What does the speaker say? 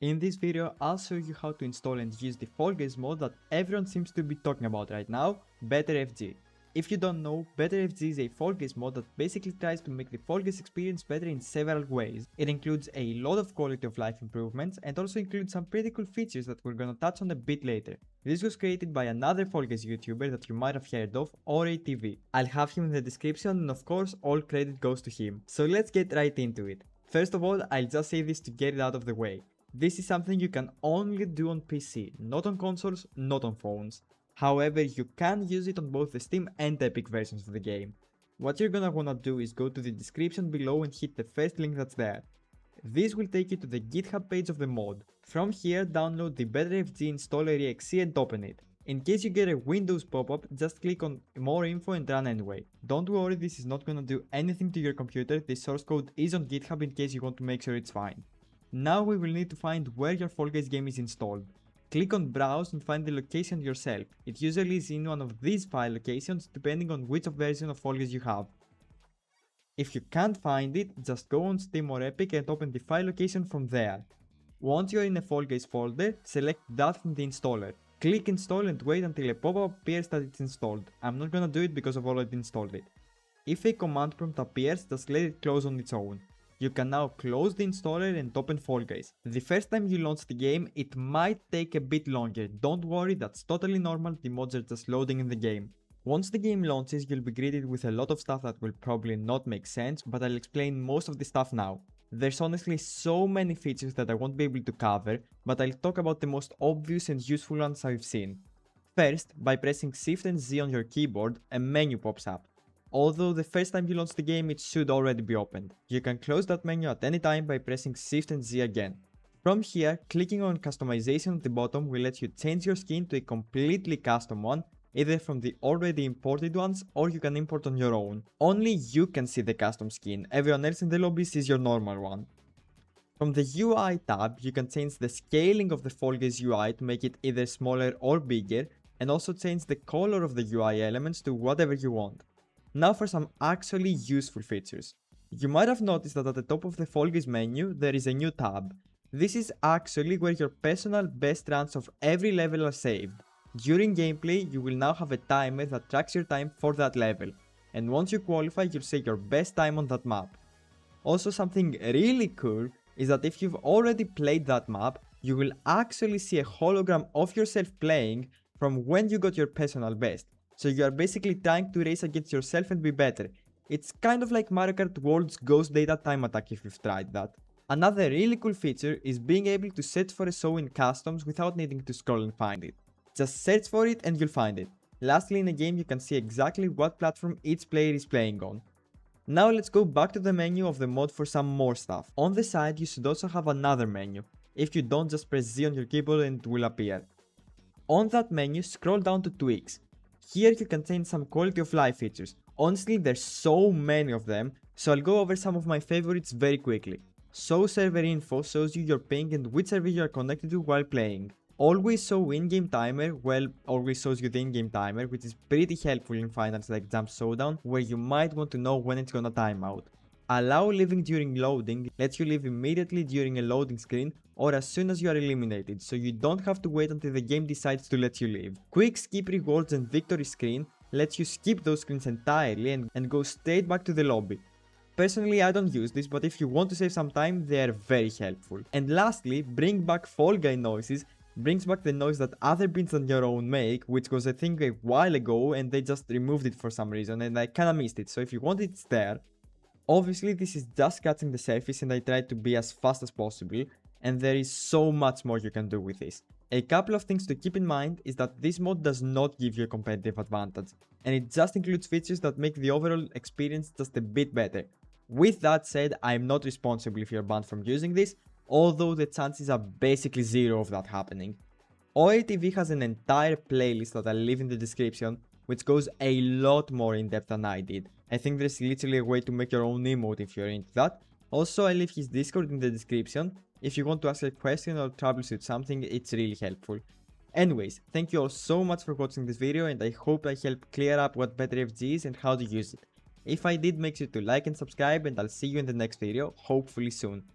In this video, I'll show you how to install and use the Fall Guys mod that everyone seems to be talking about right now, BettrFG. If you don't know, BettrFG is a Fall Guys mod that basically tries to make the Fall Guys experience better in several ways. It includes a lot of quality of life improvements and also includes some pretty cool features that we're gonna touch on a bit later. This was created by another Fall Guys YouTuber that you might have heard of, RebelloFG. I'll have him in the description and of course all credit goes to him. So let's get right into it. First of all, I'll just say this to get it out of the way. This is something you can only do on PC, not on consoles, not on phones. However, you can use it on both the Steam and Epic versions of the game. What you're gonna wanna do is go to the description below and hit the first link that's there. This will take you to the GitHub page of the mod. From here, download the BettrFG installer exe and open it. In case you get a Windows pop-up, just click on more info and run anyway. Don't worry, this is not gonna do anything to your computer, the source code is on GitHub in case you want to make sure it's fine. Now we will need to find where your Fall Guys game is installed. Click on browse and find the location yourself. It usually is in one of these file locations depending on which version of Fall Guys you have. If you can't find it, just go on Steam or Epic and open the file location from there. Once you're in a Fall Guys folder, select that from the installer. Click install and wait until a pop-up appears that it's installed. I'm not gonna do it because I've already installed it. If a command prompt appears, just let it close on its own. You can now close the installer and open Fall Guys. The first time you launch the game, it might take a bit longer. Don't worry, that's totally normal, the mods are just loading in the game. Once the game launches, you'll be greeted with a lot of stuff that will probably not make sense, but I'll explain most of the stuff now. There's honestly so many features that I won't be able to cover, but I'll talk about the most obvious and useful ones I've seen. First, by pressing Shift and Z on your keyboard, a menu pops up. Although the first time you launch the game, it should already be opened. You can close that menu at any time by pressing Shift and Z again. From here, clicking on customization at the bottom will let you change your skin to a completely custom one, either from the already imported ones or you can import on your own. Only you can see the custom skin, everyone else in the lobby sees your normal one. From the UI tab, you can change the scaling of the Fall Guys UI to make it either smaller or bigger, and also change the color of the UI elements to whatever you want. Now for some actually useful features. You might have noticed that at the top of the Fall Guys menu, there is a new tab. This is actually where your personal best runs of every level are saved. During gameplay, you will now have a timer that tracks your time for that level, and once you qualify, you'll say your best time on that map. Also, something really cool is that if you've already played that map, you will actually see a hologram of yourself playing from when you got your personal best. So you are basically trying to race against yourself and be better. It's kind of like Mario Kart World's Ghost Data Time Attack if you've tried that. Another really cool feature is being able to search for a show in customs without needing to scroll and find it. Just search for it and you'll find it. Lastly, in the game you can see exactly what platform each player is playing on. Now let's go back to the menu of the mod for some more stuff. On the side you should also have another menu. If you don't, just press Z on your keyboard and it will appear. On that menu, scroll down to tweaks. Here you can change some quality of life features. Honestly, there's so many of them, so I'll go over some of my favorites very quickly. Show server info shows you your ping and which server you are connected to while playing. Always show in-game timer, well, always shows you the in-game timer, which is pretty helpful in finals like Jump Showdown, where you might want to know when it's gonna time out. Allow leaving during loading, lets you leave immediately during a loading screen or as soon as you are eliminated, so you don't have to wait until the game decides to let you leave. Quick skip rewards and victory screen lets you skip those screens entirely and go straight back to the lobby. Personally, I don't use this, but if you want to save some time, they are very helpful. And lastly, bring back Fall Guy noises brings back the noise that other beans than your own make, which was a thing a while ago and they just removed it for some reason and I kinda missed it, so if you want it, it's there. Obviously this is just scratching the surface and I tried to be as fast as possible, and there is so much more you can do with this. A couple of things to keep in mind is that this mod does not give you a competitive advantage, and it just includes features that make the overall experience just a bit better. With that said, I am not responsible if you're banned from using this, although the chances are basically zero of that happening. RebelloFG has an entire playlist that I'll leave in the description, which goes a lot more in depth than I did. I think there's literally a way to make your own emote if you're into that. Also, I'll leave his Discord in the description. If you want to ask a question or troubleshoot something, it's really helpful. Anyways, thank you all so much for watching this video and I hope I helped clear up what BettrFG is and how to use it. If I did, make sure to like and subscribe and I'll see you in the next video, hopefully soon.